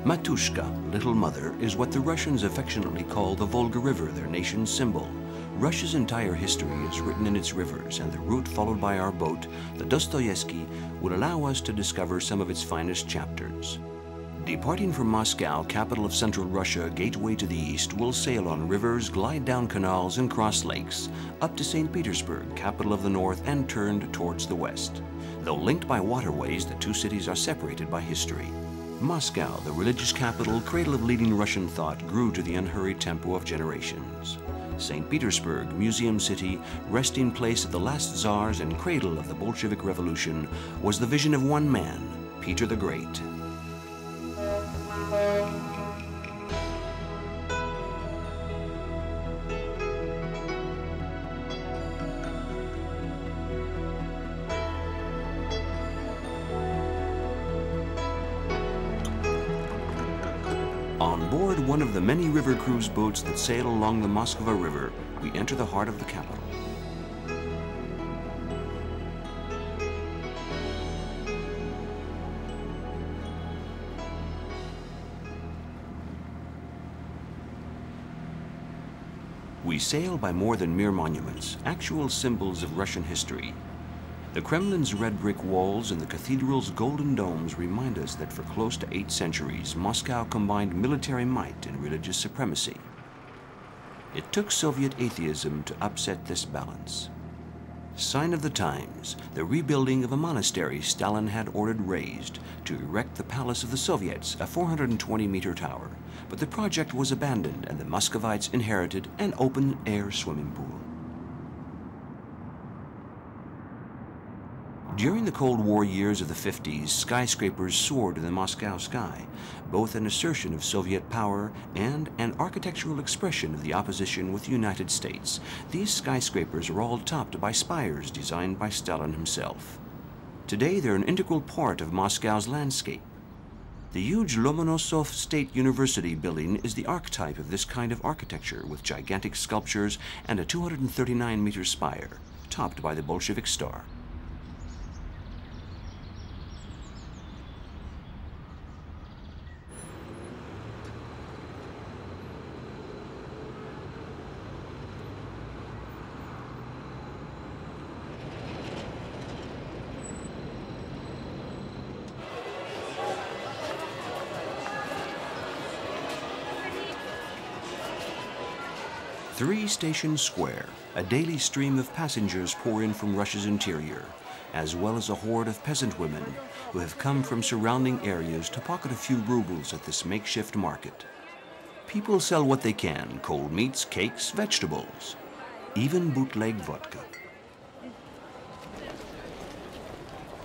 Matushka, Little Mother, is what the Russians affectionately call the Volga River, their nation's symbol. Russia's entire history is written in its rivers, and the route followed by our boat, the Dostoevsky, would allow us to discover some of its finest chapters. Departing from Moscow, capital of central Russia, gateway to the east, we'll sail on rivers, glide down canals, and cross lakes, up to Saint-Petersbourg, capital of the north, and turned towards the west. Though linked by waterways, the two cities are separated by history. Moscow, the religious capital, cradle of leading Russian thought, grew to the unhurried tempo of generations. St. Petersburg, museum city, resting place of the last czars and cradle of the Bolshevik Revolution, was the vision of one man, Peter the Great. On board one of the many river cruise boats that sail along the Moskva River, we enter the heart of the capital. We sail by more than mere monuments, actual symbols of Russian history. The Kremlin's red brick walls and the cathedral's golden domes remind us that for close to 8 centuries, Moscow combined military might and religious supremacy. It took Soviet atheism to upset this balance. Sign of the times, the rebuilding of a monastery Stalin had ordered razed to erect the Palace of the Soviets, a 420-meter tower. But the project was abandoned and the Muscovites inherited an open-air swimming pool. During the Cold War years of the 50s, skyscrapers soared in the Moscow sky, both an assertion of Soviet power and an architectural expression of the opposition with the United States. These skyscrapers are all topped by spires designed by Stalin himself. Today, they're an integral part of Moscow's landscape. The huge Lomonosov State University building is the archetype of this kind of architecture, with gigantic sculptures and a 239-meter spire, topped by the Bolshevik star. Three-station square, a daily stream of passengers pour in from Russia's interior, as well as a horde of peasant women who have come from surrounding areas to pocket a few rubles at this makeshift market. People sell what they can: cold meats, cakes, vegetables, even bootleg vodka.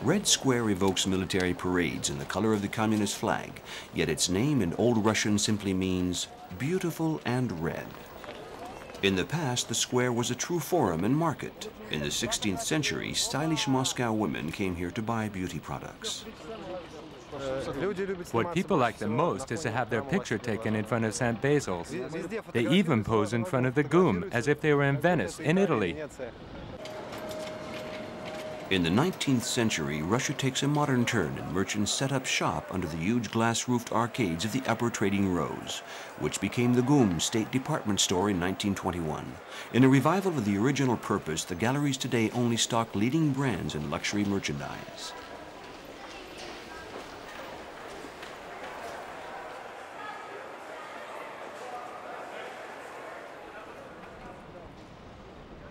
Red Square evokes military parades in the color of the communist flag, yet its name in Old Russian simply means beautiful and red. In the past, the square was a true forum and market. In the 16th century, stylish Moscow women came here to buy beauty products. What people like the most is to have their picture taken in front of St. Basil's. They even pose in front of the Goom, as if they were in Venice, in Italy. In the 19th century, Russia takes a modern turn and merchants set up shop under the huge glass-roofed arcades of the upper trading rows, which became the Goom State Department Store in 1921. In a revival of the original purpose, the galleries today only stock leading brands in luxury merchandise.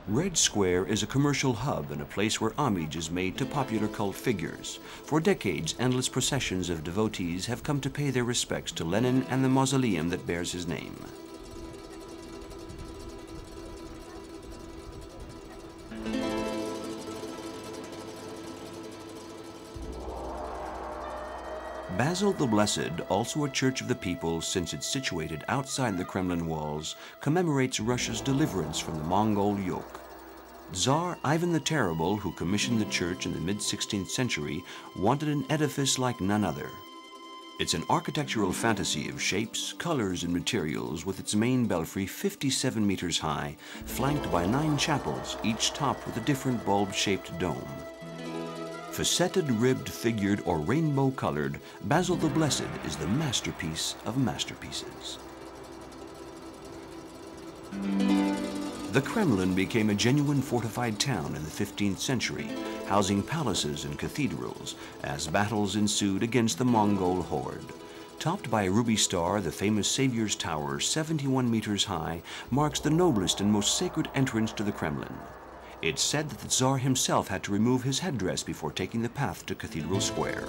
Red Square is a commercial hub and a place where homage is made to popular cult figures. For decades, endless processions of devotees have come to pay their respects to Lenin and the mausoleum that bears his name. Basil the Blessed, also a church of the people since it's situated outside the Kremlin walls, commemorates Russia's deliverance from the Mongol yoke. Tsar Ivan the Terrible, who commissioned the church in the mid-16th century, wanted an edifice like none other. It's an architectural fantasy of shapes, colors, and materials, with its main belfry 57 meters high, flanked by 9 chapels, each topped with a different bulb-shaped dome. Facetted, ribbed, figured, or rainbow-colored, Basil the Blessed is the masterpiece of masterpieces. The Kremlin became a genuine fortified town in the 15th century, housing palaces and cathedrals as battles ensued against the Mongol horde. Topped by a ruby star, the famous Savior's Tower, 71 meters high, marks the noblest and most sacred entrance to the Kremlin. It's said that the Tsar himself had to remove his headdress before taking the path to Cathedral Square.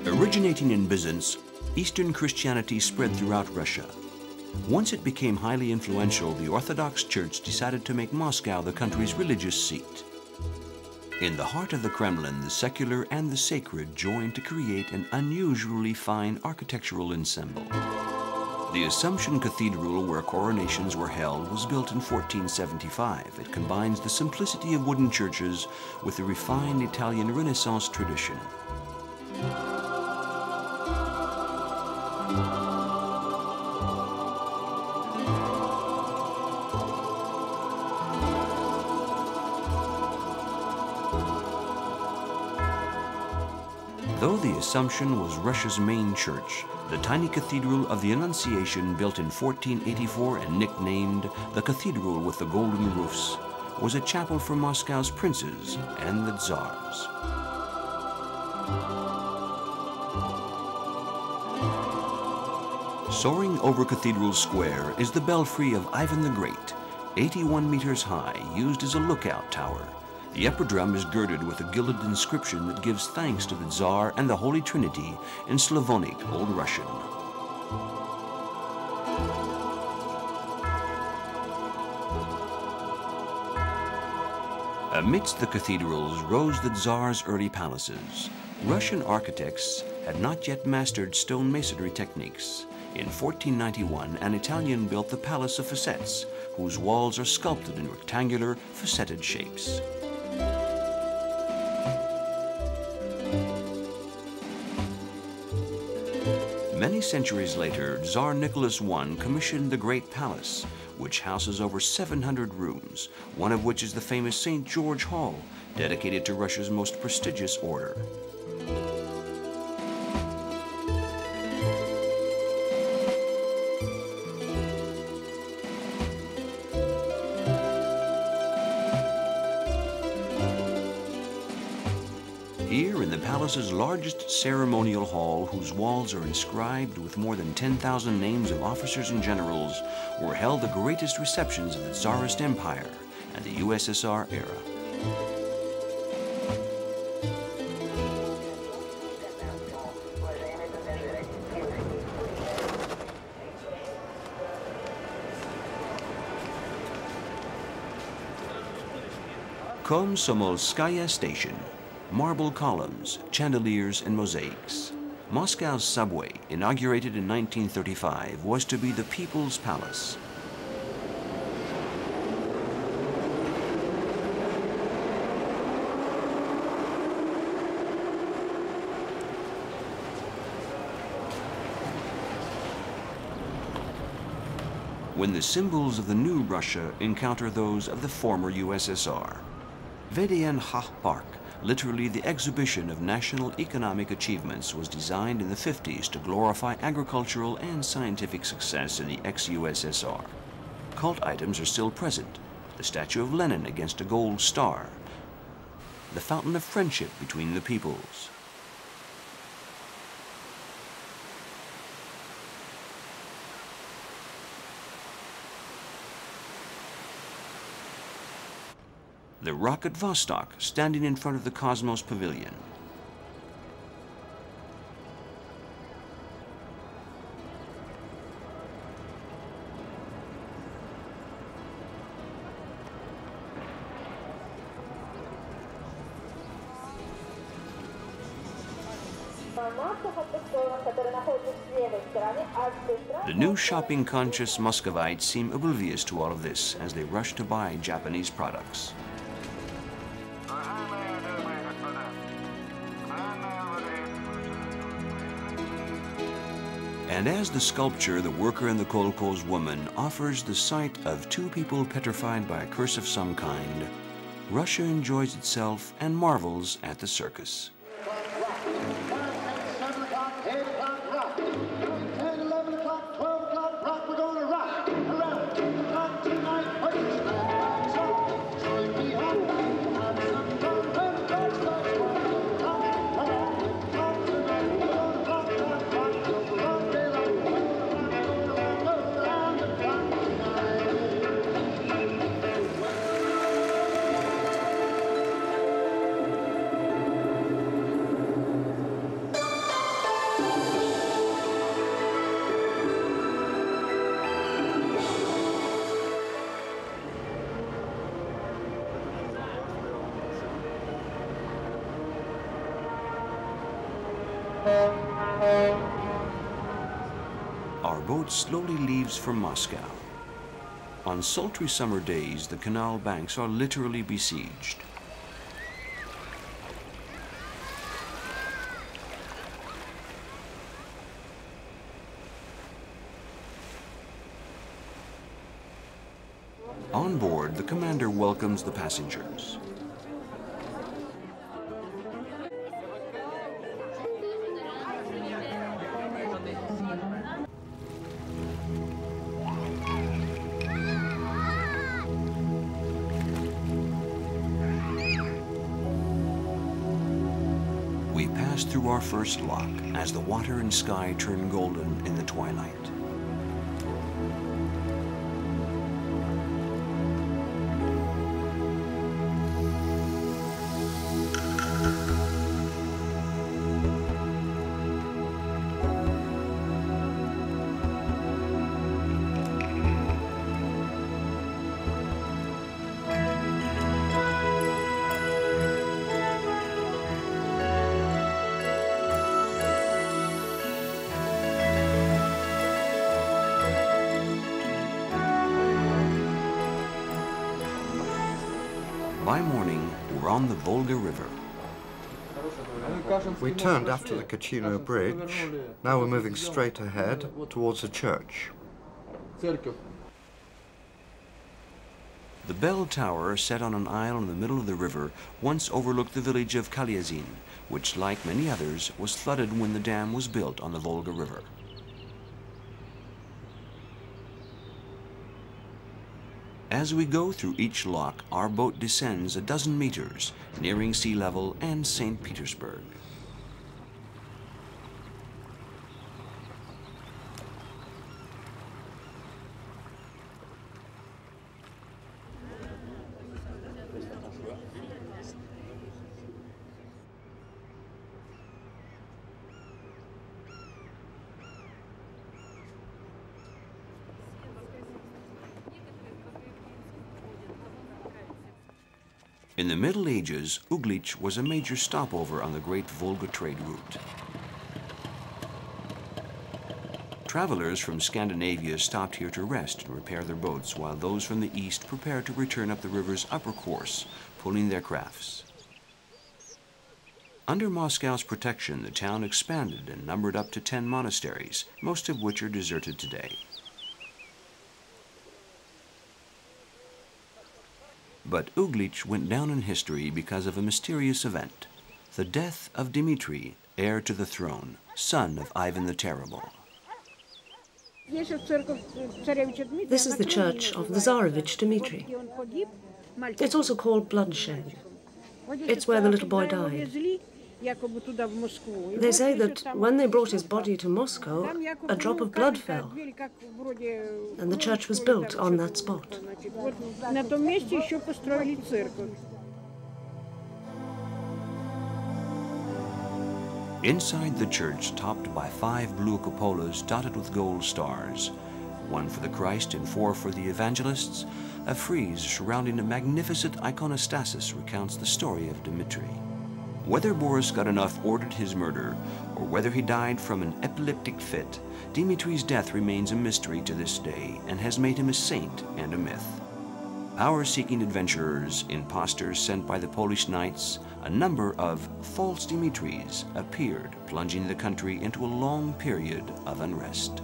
Originating in Byzance, Eastern Christianity spread throughout Russia. Once it became highly influential, the Orthodox Church decided to make Moscow the country's religious seat. In the heart of the Kremlin, the secular and the sacred joined to create an unusually fine architectural ensemble. The Assumption Cathedral, where coronations were held, was built in 1475. It combines the simplicity of wooden churches with the refined Italian Renaissance tradition. Though the Assumption was Russia's main church, the tiny Cathedral of the Annunciation, built in 1484 and nicknamed the Cathedral with the Golden Roofs, was a chapel for Moscow's princes and the Tsars. Soaring over Cathedral Square is the belfry of Ivan the Great, 81 meters high, used as a lookout tower. The upper drum is girded with a gilded inscription that gives thanks to the Tsar and the Holy Trinity in Slavonic Old Russian. Amidst the cathedrals rose the Tsar's early palaces. Russian architects had not yet mastered stone masonry techniques. In 1491, an Italian built the Palace of Facets, whose walls are sculpted in rectangular, facetted shapes. Many centuries later, Tsar Nicholas I commissioned the Great Palace, which houses over 700 rooms, one of which is the famous St. George Hall, dedicated to Russia's most prestigious order. Here, in the palace's largest ceremonial hall, whose walls are inscribed with more than 10,000 names of officers and generals, were held the greatest receptions of the Tsarist Empire and the USSR era. Komsomolskaya Station. Marble columns, chandeliers, and mosaics. Moscow's subway, inaugurated in 1935, was to be the People's Palace. When the symbols of the new Russia encounter those of the former USSR. VDNH Park, literally the exhibition of national economic achievements, was designed in the 50s to glorify agricultural and scientific success in the ex-USSR. Cult items are still present: the statue of Lenin against a gold star, the fountain of friendship between the peoples. The rocket Vostok, standing in front of the Cosmos Pavilion. The new shopping-conscious Muscovites seem oblivious to all of this as they rush to buy Japanese products. And as the sculpture, The Worker and the Kolkhoz Woman, offers the sight of two people petrified by a curse of some kind, Russia enjoys itself and marvels at the circus. Our boat slowly leaves for Moscow. On sultry summer days, the canal banks are literally besieged. On board, the commander welcomes the passengers. We pass through our first lock as the water and sky turn golden in the twilight. By morning, we're on the Volga River. We turned after the Kachino Bridge. Now we're moving straight ahead towards a church. The bell tower, set on an isle in the middle of the river, once overlooked the village of Kalyazin, which, like many others, was flooded when the dam was built on the Volga River. As we go through each lock, our boat descends a dozen meters, nearing sea level and Saint-Petersbourg. In the Middle Ages, Uglitch was a major stopover on the great Volga trade route. Travelers from Scandinavia stopped here to rest and repair their boats, while those from the east prepared to return up the river's upper course, pulling their crafts. Under Moscow's protection, the town expanded and numbered up to 10 monasteries, most of which are deserted today. But Uglitch went down in history because of a mysterious event: the death of Dmitri, heir to the throne, son of Ivan the Terrible. This is the church of the Tsarevich Dmitri. It's also called Bloodshed. It's where the little boy died. They say that when they brought his body to Moscow, a drop of blood fell, and the church was built on that spot. Inside the church, topped by 5 blue cupolas dotted with gold stars, 1 for the Christ and 4 for the evangelists, a frieze surrounding a magnificent iconostasis recounts the story of Dmitri. Whether Boris Godunov ordered his murder, or whether he died from an epileptic fit, Dmitri's death remains a mystery to this day and has made him a saint and a myth. Power-seeking adventurers, impostors sent by the Polish knights, a number of false Dimitris appeared, plunging the country into a long period of unrest.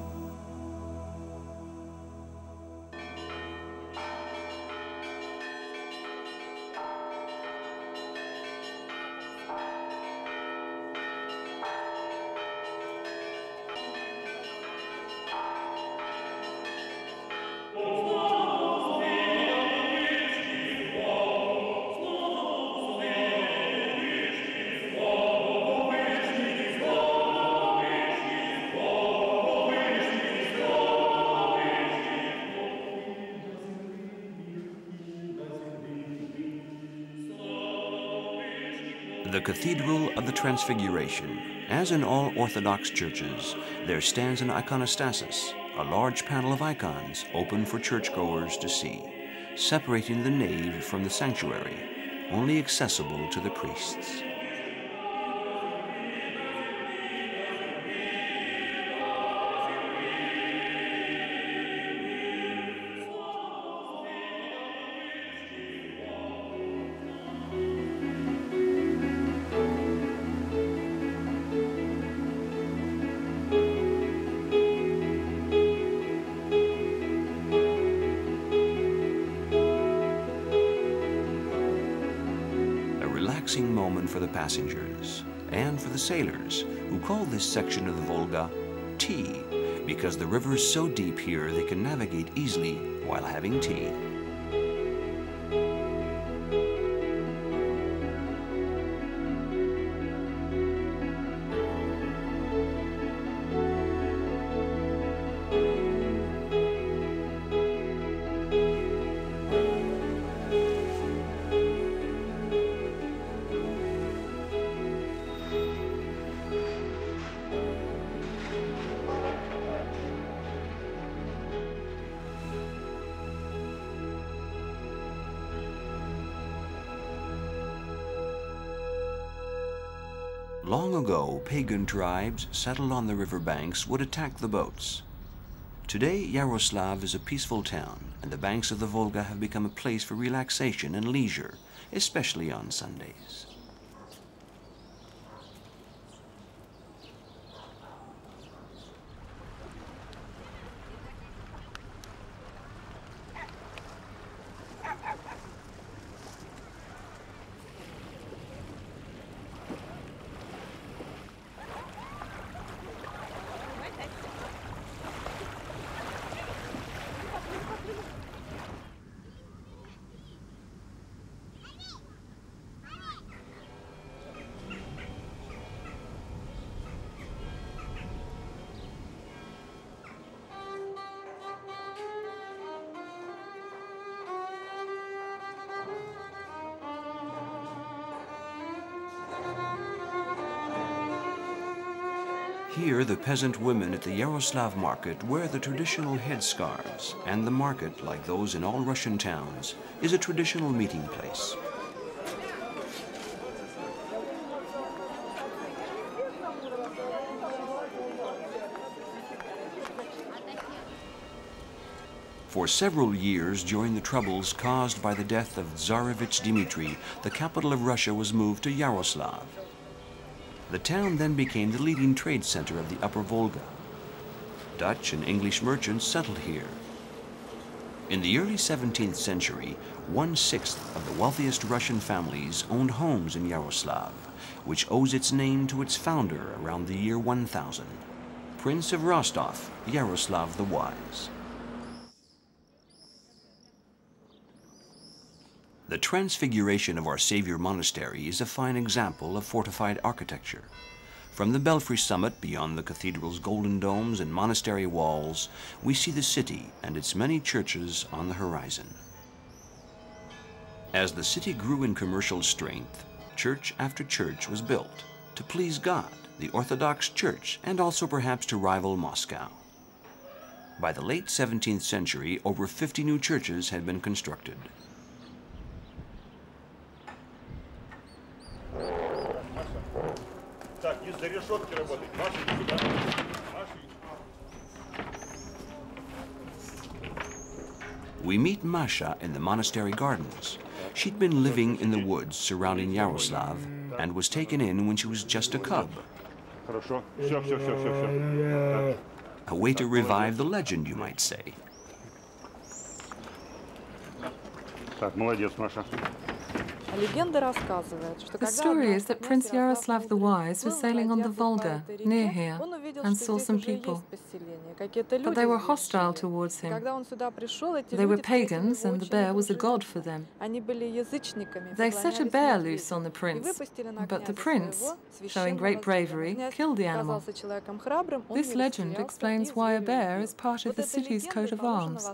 The Cathedral of the Transfiguration. As in all Orthodox churches, there stands an iconostasis, a large panel of icons open for churchgoers to see, separating the nave from the sanctuary, only accessible to the priests. Moment for the passengers and for the sailors, who call this section of the Volga tea, because the river is so deep here they can navigate easily while having tea. Long ago, pagan tribes settled on the riverbanks would attack the boats. Today, Yaroslav is a peaceful town, and the banks of the Volga have become a place for relaxation and leisure, especially on Sundays. Here, the peasant women at the Yaroslav market wear the traditional headscarves, and the market, like those in all Russian towns, is a traditional meeting place. For several years during the troubles caused by the death of Tsarevich Dmitri, the capital of Russia was moved to Yaroslav. The town then became the leading trade center of the Upper Volga. Dutch and English merchants settled here. In the early 17th century, 1/6 of the wealthiest Russian families owned homes in Yaroslav, which owes its name to its founder around the year 1000, Prince of Rostov, Yaroslav the Wise. The Transfiguration of Our Savior Monastery is a fine example of fortified architecture. From the belfry summit, beyond the cathedral's golden domes and monastery walls, we see the city and its many churches on the horizon. As the city grew in commercial strength, church after church was built to please God, the Orthodox Church, and also perhaps to rival Moscow. By the late 17th century, over 50 new churches had been constructed. We meet Masha in the monastery gardens. She'd been living in the woods surrounding Yaroslav and was taken in when she was just a cub. A way to revive the legend, you might say. The story is that Prince Yaroslav the Wise was sailing on the Volga, near here, and saw some people. But they were hostile towards him. They were pagans, and the bear was a god for them. They set a bear loose on the prince, but the prince, showing great bravery, killed the animal. This legend explains why a bear is part of the city's coat of arms.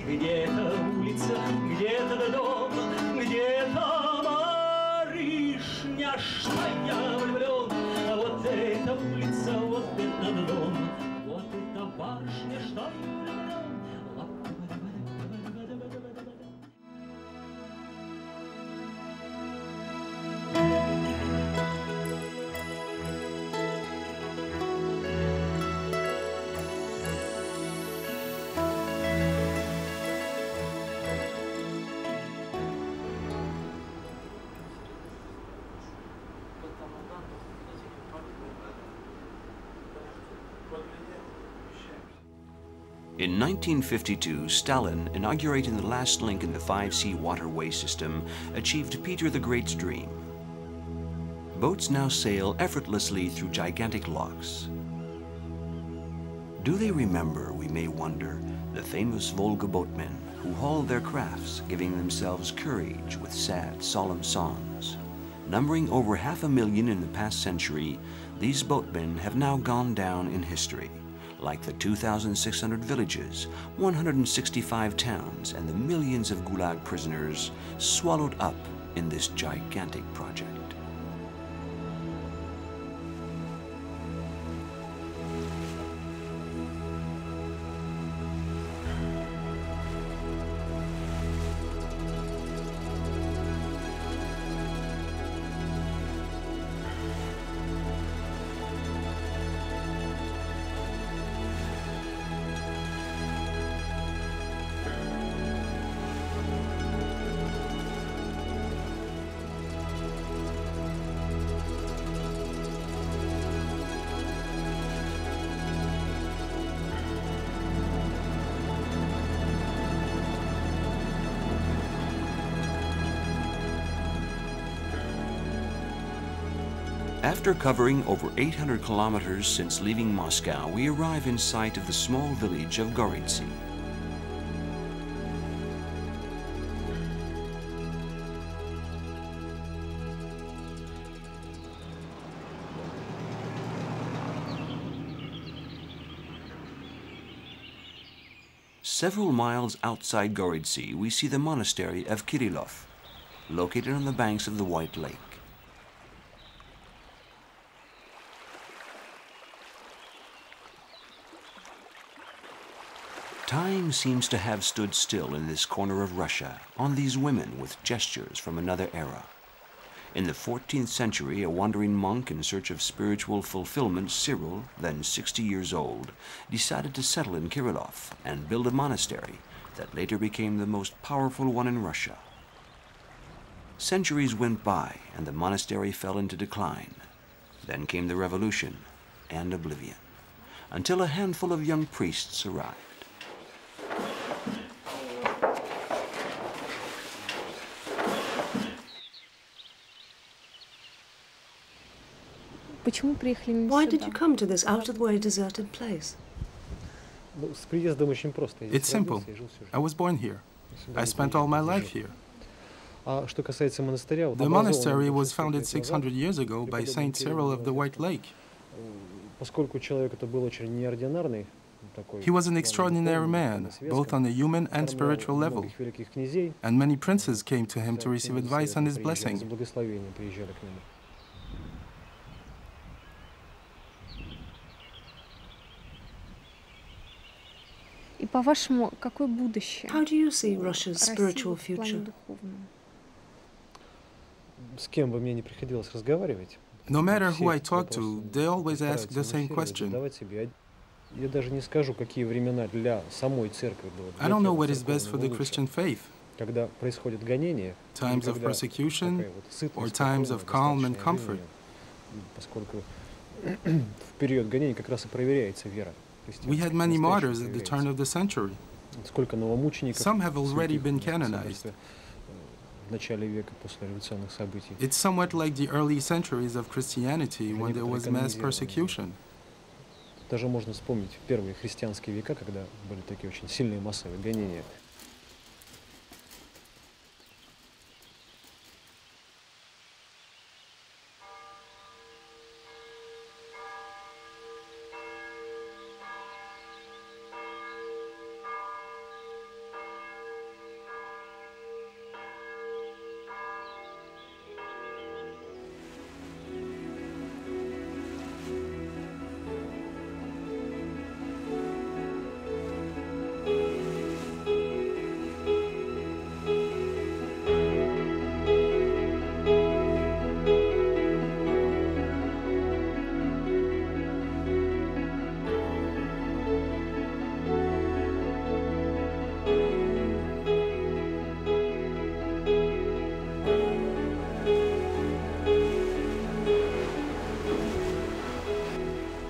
Где-то улица, где-то дом, где-то барышня, что я влюблен. Вот эта улица, вот этот дом, вот эта барышня, что я влюблен. In 1952, Stalin, inaugurating the last link in the 5-sea waterway system, achieved Peter the Great's dream. Boats now sail effortlessly through gigantic locks. Do they remember, we may wonder, the famous Volga boatmen who hauled their crafts, giving themselves courage with sad, solemn songs? Numbering over 500,000 in the past century, these boatmen have now gone down in history, like the 2,600 villages, 165 towns, and the millions of Gulag prisoners swallowed up in this gigantic project. After covering over 800 kilometers since leaving Moscow, we arrive in sight of the small village of Grigoriy. Several miles outside Grigoriy, we see the monastery of Kirillov, located on the banks of the White Lake. Time seems to have stood still in this corner of Russia, on these women with gestures from another era. In the 14th century, a wandering monk in search of spiritual fulfillment, Cyril, then 60 years old, decided to settle in Kirillov and build a monastery that later became the most powerful one in Russia. Centuries went by and the monastery fell into decline. Then came the revolution and oblivion, until a handful of young priests arrived. Why did you come to this out-of-the-way deserted place? It's simple. I was born here. I spent all my life here. The monastery was founded 600 years ago by Saint Cyril of the White Lake. He was an extraordinary man, both on a human and spiritual level, and many princes came to him to receive advice on his blessing. How do you see Russia's spiritual future? No matter who I talk to, they always ask the same question. I don't know what is best for the Christian faith. Times of persecution or times of calm and comfort. We had many martyrs at the turn of the century. Some have already been canonized. It's somewhat like the early centuries of Christianity when there was mass persecution. Даже можно вспомнить первые христианские века, когда были такие очень сильные массовые гонения.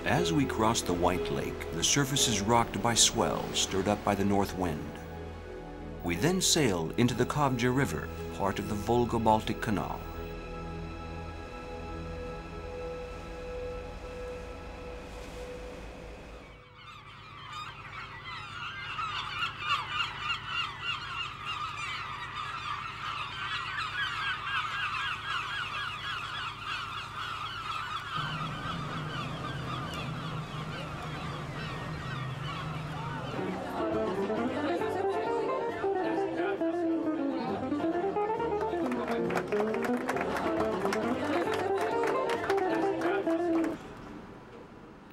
As we cross the White Lake, the surface is rocked by swells stirred up by the north wind. We then sail into the Kovja River, part of the Volga-Baltic Canal.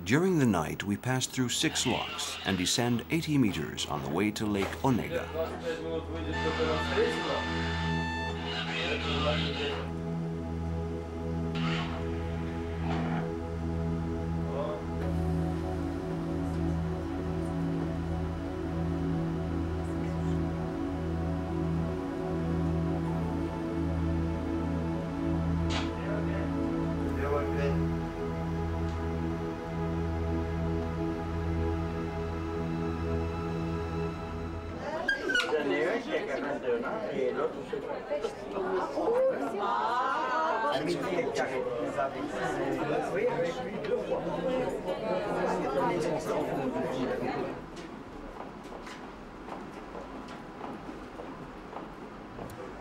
During the night, we pass through 6 locks and descend 80 meters on the way to Lake Onega.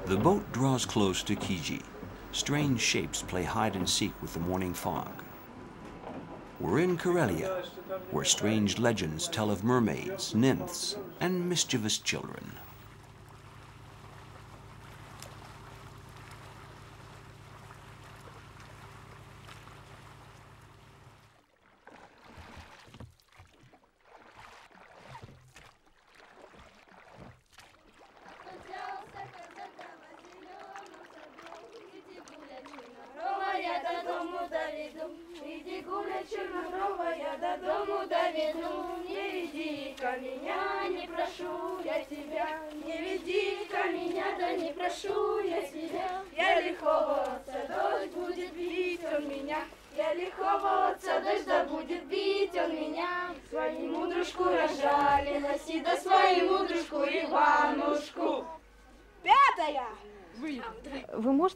The boat draws close to Kiji. Strange shapes play hide and seek with the morning fog. We're in Karelia, where strange legends tell of mermaids, nymphs, and mischievous children.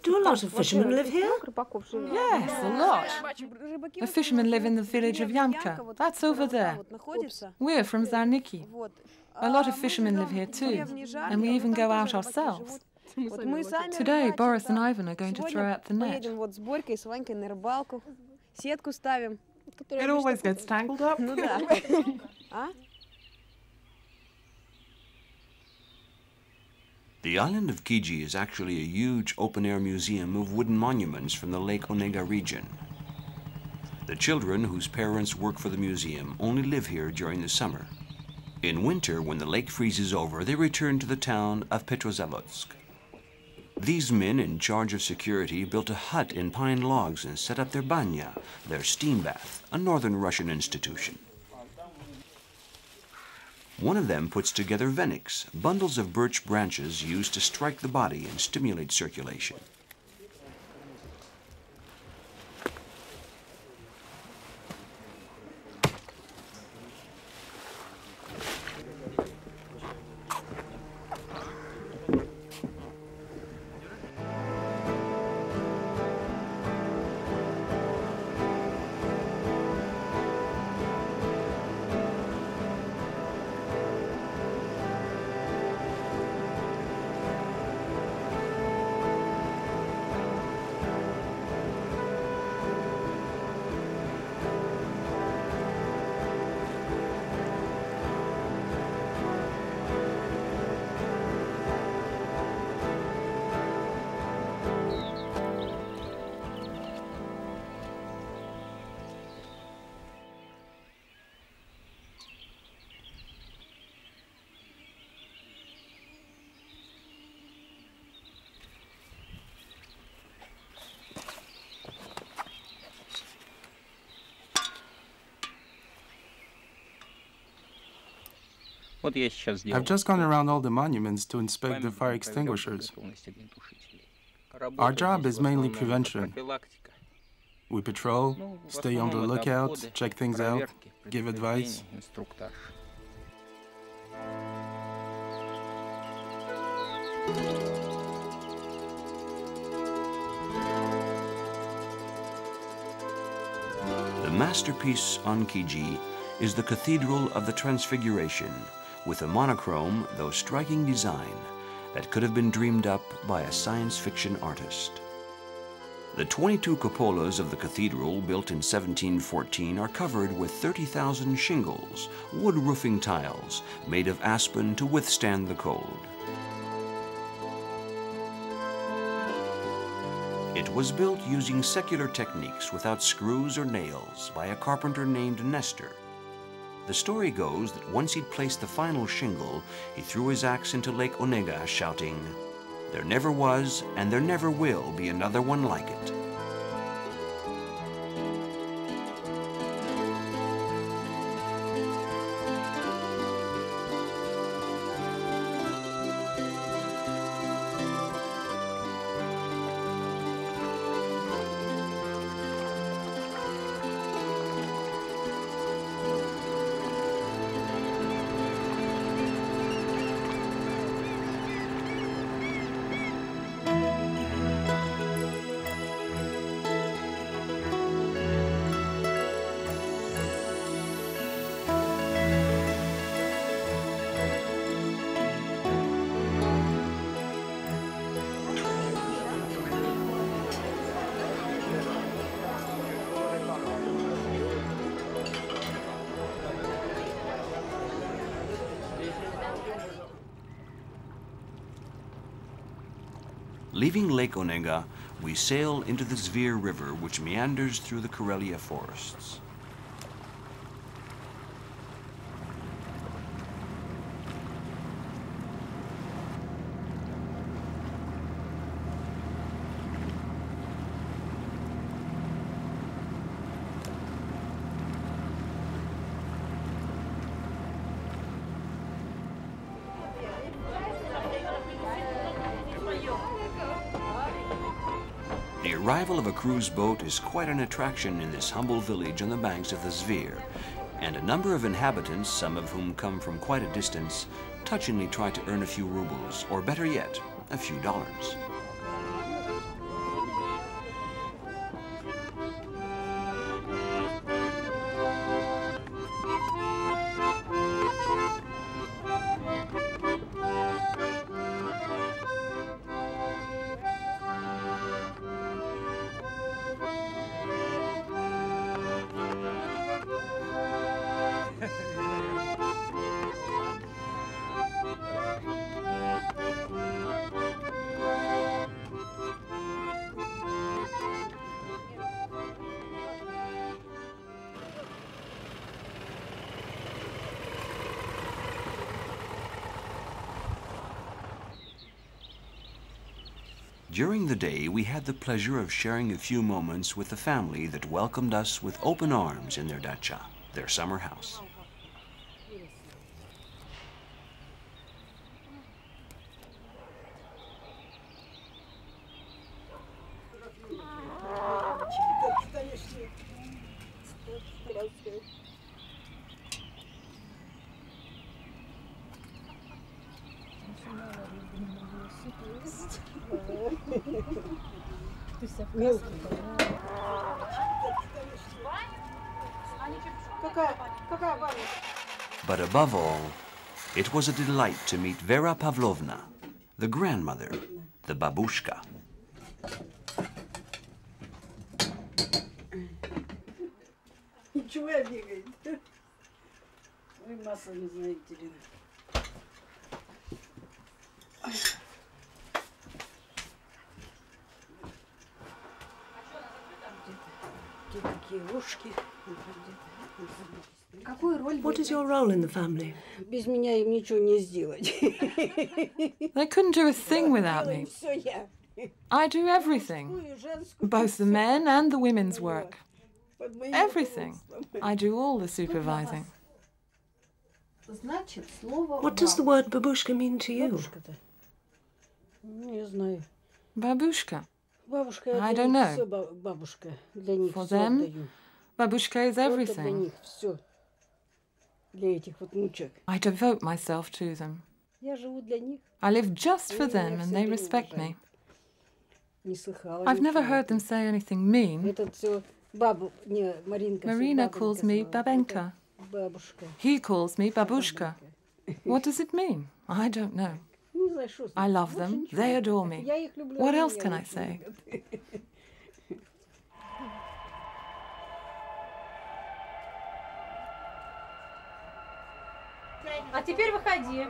Do a lot of fishermen live here? Yes, a lot. The fishermen live in the village of Yamka. That's over there. We're from Zarniki. A lot of fishermen live here too, and we even go out ourselves. Today, Boris and Ivan are going to throw out the net. It always gets tangled up. The island of Kiji is actually a huge open-air museum of wooden monuments from the Lake Onega region. The children whose parents work for the museum only live here during the summer. In winter, when the lake freezes over, they return to the town of Petrozavodsk. These men in charge of security built a hut in pine logs and set up their banya, their steam bath, a northern Russian institution. One of them puts together veniks, bundles of birch branches used to strike the body and stimulate circulation. I've just gone around all the monuments to inspect the fire extinguishers. Our job is mainly prevention. We patrol, stay on the lookout, check things out, give advice. The masterpiece on Kiji is the Cathedral of the Transfiguration, with a monochrome, though striking design that could have been dreamed up by a science fiction artist. The 22 cupolas of the cathedral, built in 1714, are covered with 30,000 shingles, wood roofing tiles made of aspen to withstand the cold. It was built using secular techniques without screws or nails by a carpenter named Nestor. The story goes that once he'd placed the final shingle, he threw his axe into Lake Onega, shouting, "There never was and there never will be another one like it." Leaving Lake Onega, we sail into the Zvir River, which meanders through the Karelia forests. The arrival of a cruise boat is quite an attraction in this humble village on the banks of the Zvir, and a number of inhabitants, some of whom come from quite a distance, touchingly try to earn a few rubles, or better yet, a few dollars. During the day, we had the pleasure of sharing a few moments with the family that welcomed us with open arms in their dacha, their summer house. But above all, it was a delight to meet Vera Pavlovna, the grandmother, the babushka. What is your role in the family? They couldn't do a thing without me. I do everything, both the men and the women's work. Everything. I do all the supervising. What does the word babushka mean to you? Babushka. I don't know. For them, babushka is everything. I devote myself to them. I live just for them and they respect me. I've never heard them say anything mean. Marina calls me Babenka. He calls me babushka. What does it mean? I don't know. I love them. They adore me. What else can I say? А теперь выходи.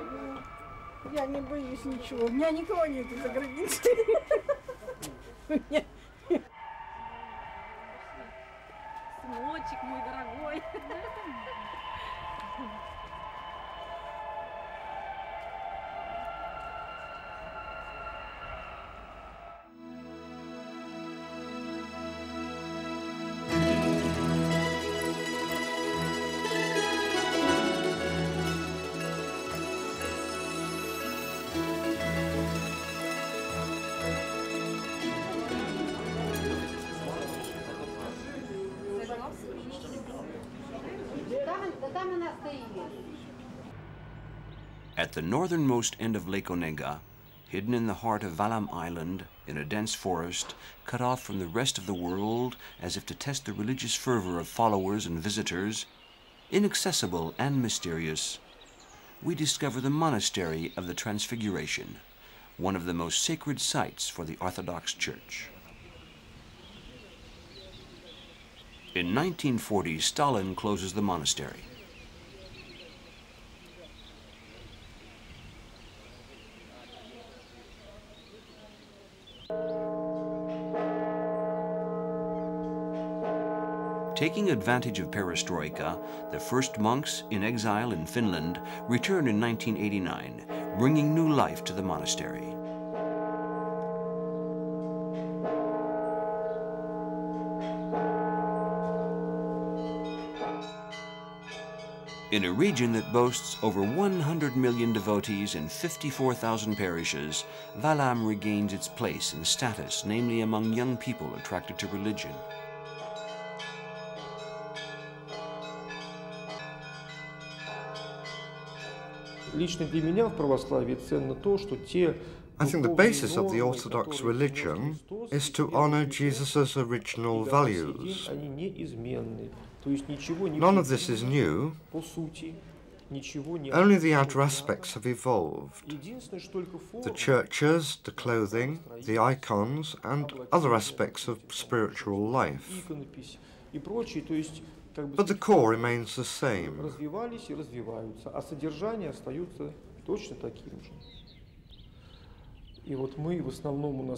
Я не боюсь ничего. У меня никого нет за границей. Сыночек мой дорогой. At the northernmost end of Lake Onega, hidden in the heart of Valam Island, in a dense forest, cut off from the rest of the world as if to test the religious fervor of followers and visitors, inaccessible and mysterious, we discover the monastery of the Transfiguration, one of the most sacred sites for the Orthodox Church. In 1940, Stalin closes the monastery. Taking advantage of perestroika, the first monks in exile in Finland returned in 1989, bringing new life to the monastery. In a region that boasts over 100 million devotees and 54,000 parishes, Valam regains its place and status, namely among young people attracted to religion. I think the basis of the Orthodox religion is to honor Jesus' original values. None of this is new. Only the outer aspects have evolved. The churches, the clothing, the icons, and other aspects of spiritual life. But the core remains the same.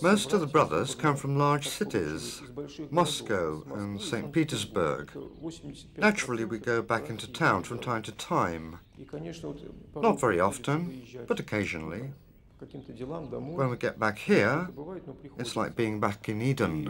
Most of the brothers come from large cities, Moscow and Saint-Petersbourg. Naturally, we go back into town from time to time. Not very often, but occasionally. When we get back here, it's like being back in Eden.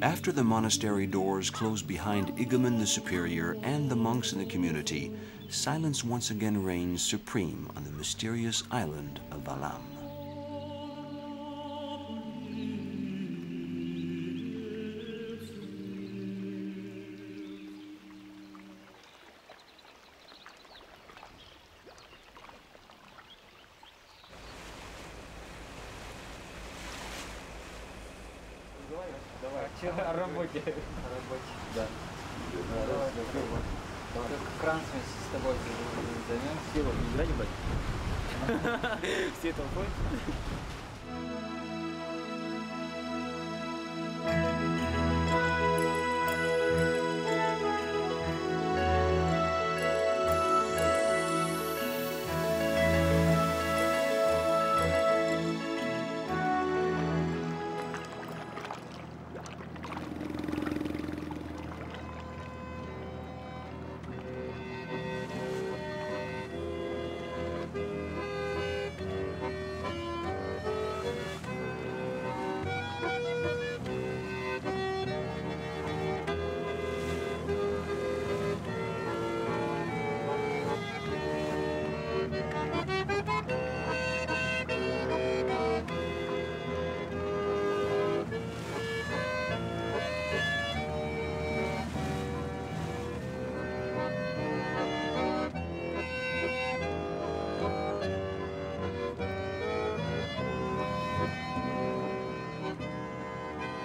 After the monastery doors close behind Igumen the Superior and the monks in the community, silence once again reigns supreme on the mysterious island of Valam. О работе. Да. Кран с тобой займемся. Силу не ебать. Все толпой.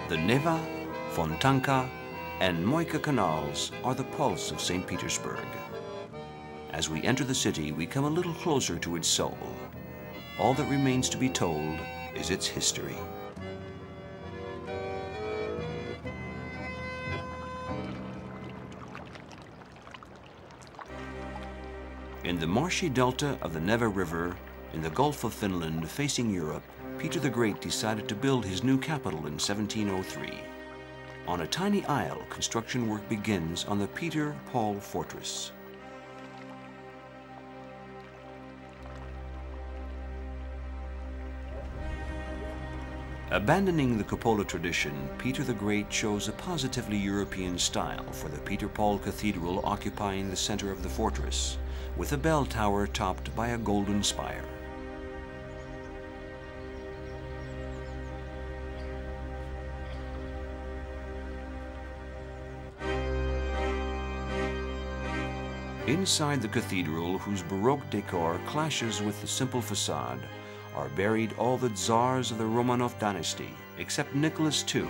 The Neva, Fontanka, and Moika canals are the pulse of St. Petersburg. As we enter the city, we come a little closer to its soul. All that remains to be told is its history. In the marshy delta of the Neva River, in the Gulf of Finland facing Europe, Peter the Great decided to build his new capital in 1703. On a tiny isle, construction work begins on the Peter Paul Fortress. Abandoning the cupola tradition, Peter the Great chose a positively European style for the Peter Paul Cathedral occupying the center of the fortress, with a bell tower topped by a golden spire. Inside the cathedral, whose Baroque decor clashes with the simple facade, are buried all the tsars of the Romanov dynasty, except Nicholas II,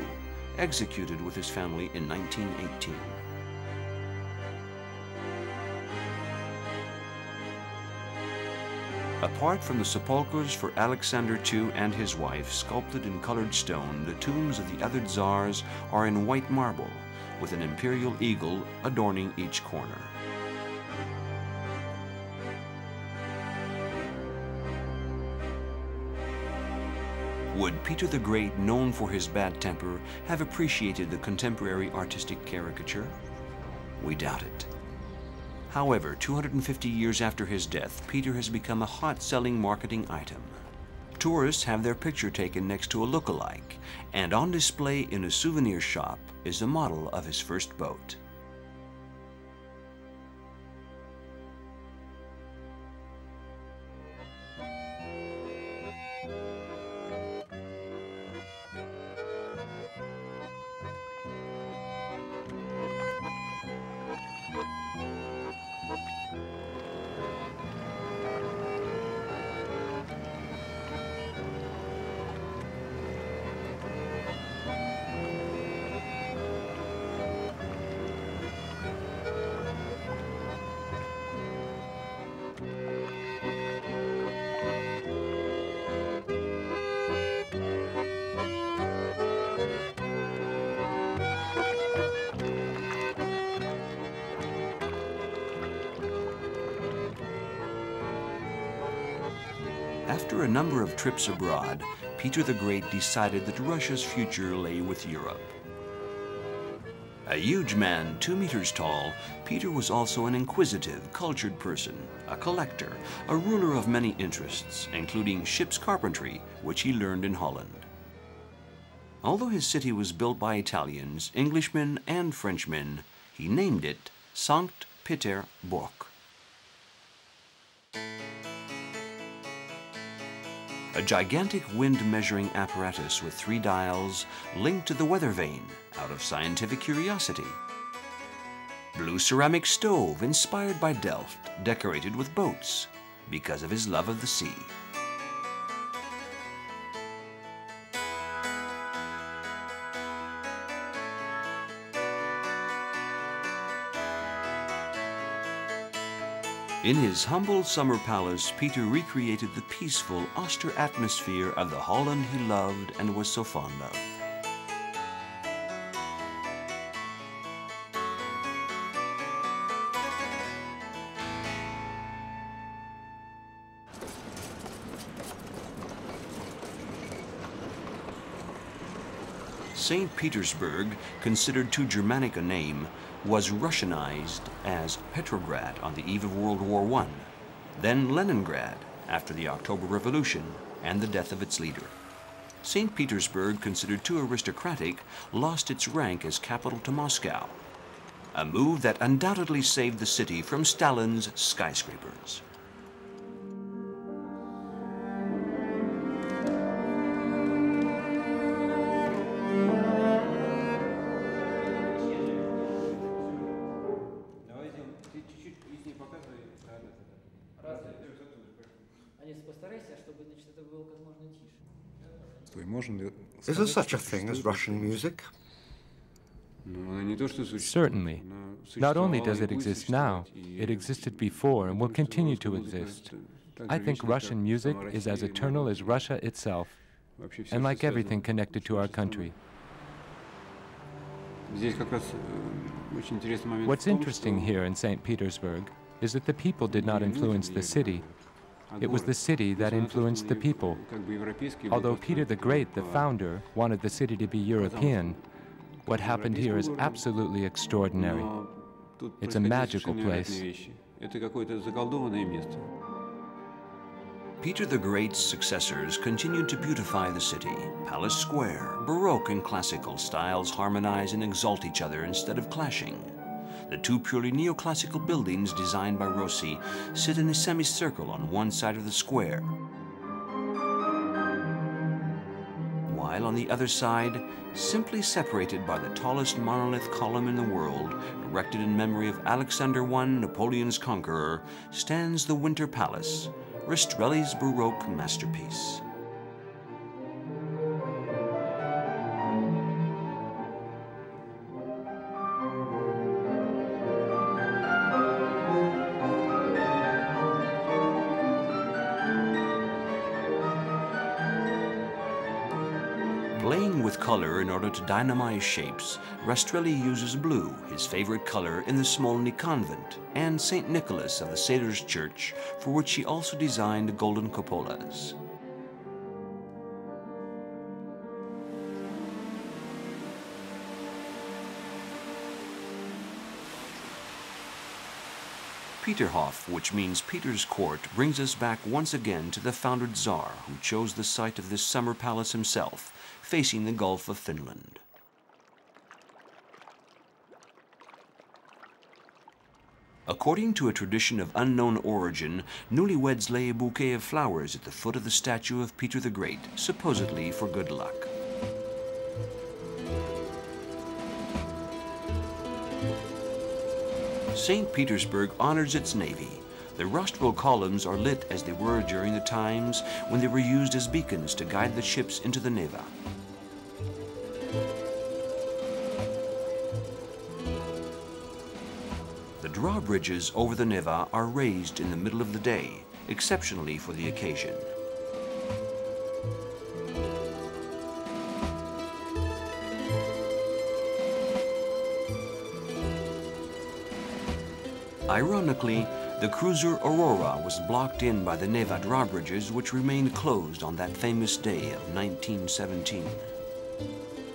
executed with his family in 1918. Apart from the sepulchres for Alexander II and his wife, sculpted in colored stone, the tombs of the other tsars are in white marble, with an imperial eagle adorning each corner. Would Peter the Great, known for his bad temper, have appreciated the contemporary artistic caricature? We doubt it. However, 250 years after his death, Peter has become a hot-selling marketing item. Tourists have their picture taken next to a look-alike, and on display in a souvenir shop is a model of his first boat. After a number of trips abroad, Peter the Great decided that Russia's future lay with Europe. A huge man, 2 meters tall, Peter was also an inquisitive, cultured person, a collector, a ruler of many interests, including ship's carpentry, which he learned in Holland. Although his city was built by Italians, Englishmen, and Frenchmen, he named it Saint-Petersbourg. A gigantic wind-measuring apparatus with 3 dials linked to the weather vane out of scientific curiosity. Blue ceramic stove inspired by Delft, decorated with boats because of his love of the sea. In his humble summer palace, Peter recreated the peaceful, austere atmosphere of the Holland he loved and was so fond of. St. Petersburg, considered too Germanic a name, was Russianized as Petrograd on the eve of World War I, then Leningrad after the October Revolution and the death of its leader. St. Petersburg, considered too aristocratic, lost its rank as capital to Moscow, a move that undoubtedly saved the city from Stalin's skyscrapers. Is there such a thing as Russian music? Certainly. Not only does it exist now, it existed before and will continue to exist. I think Russian music is as eternal as Russia itself, and like everything connected to our country. What's interesting here in St. Petersburg is that the people did not influence the city. It was the city that influenced the people. Although Peter the Great, the founder, wanted the city to be European, what happened here is absolutely extraordinary. It's a magical place. Peter the Great's successors continued to beautify the city. Palace Square, Baroque and Classical styles harmonize and exalt each other instead of clashing. The 2 purely neoclassical buildings designed by Rossi sit in a semicircle on one side of the square, while on the other side, simply separated by the tallest monolith column in the world, erected in memory of Alexander I, Napoleon's conqueror, stands the Winter Palace, Rastrelli's Baroque masterpiece. Playing with color in order to dynamize shapes, Rastrelli uses blue, his favorite color, in the Smolny convent, and St. Nicholas of the Sailors' Church, for which he also designed golden cupolas. Peterhof, which means Peter's Court, brings us back once again to the founder Tsar, who chose the site of this summer palace himself, facing the Gulf of Finland. According to a tradition of unknown origin, newlyweds lay a bouquet of flowers at the foot of the statue of Peter the Great, supposedly for good luck. St. Petersburg honors its navy. The rostral columns are lit as they were during the times when they were used as beacons to guide the ships into the Neva. The drawbridges over the Neva are raised in the middle of the day, exceptionally for the occasion. Ironically, The cruiser Aurora was blocked in by the Neva drawbridges, which remained closed on that famous day of 1917.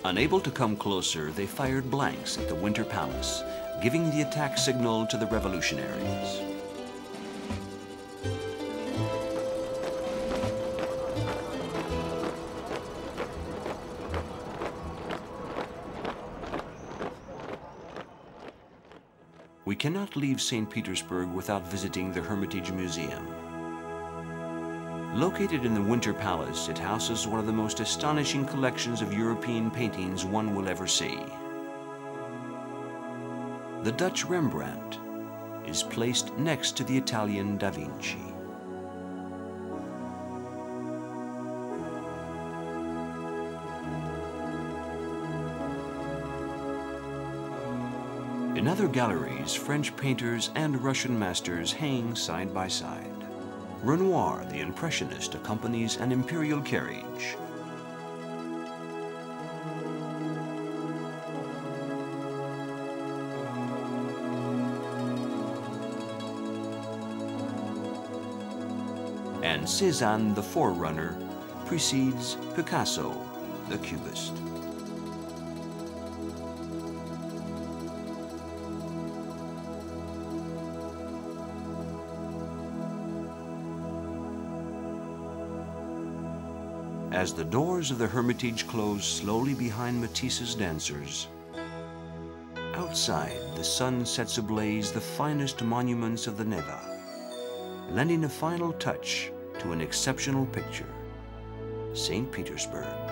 Unable to come closer, they fired blanks at the Winter Palace, giving the attack signal to the revolutionaries. We cannot leave St. Petersburg without visiting the Hermitage Museum. Located in the Winter Palace, it houses one of the most astonishing collections of European paintings one will ever see. The Dutch Rembrandt is placed next to the Italian Da Vinci. In other galleries, French painters and Russian masters hang side by side. Renoir, the Impressionist, accompanies an imperial carriage. And Cézanne, the forerunner, precedes Picasso, the Cubist. As the doors of the Hermitage close slowly behind Matisse's dancers, outside the sun sets ablaze the finest monuments of the Neva, lending a final touch to an exceptional picture, St. Petersburg.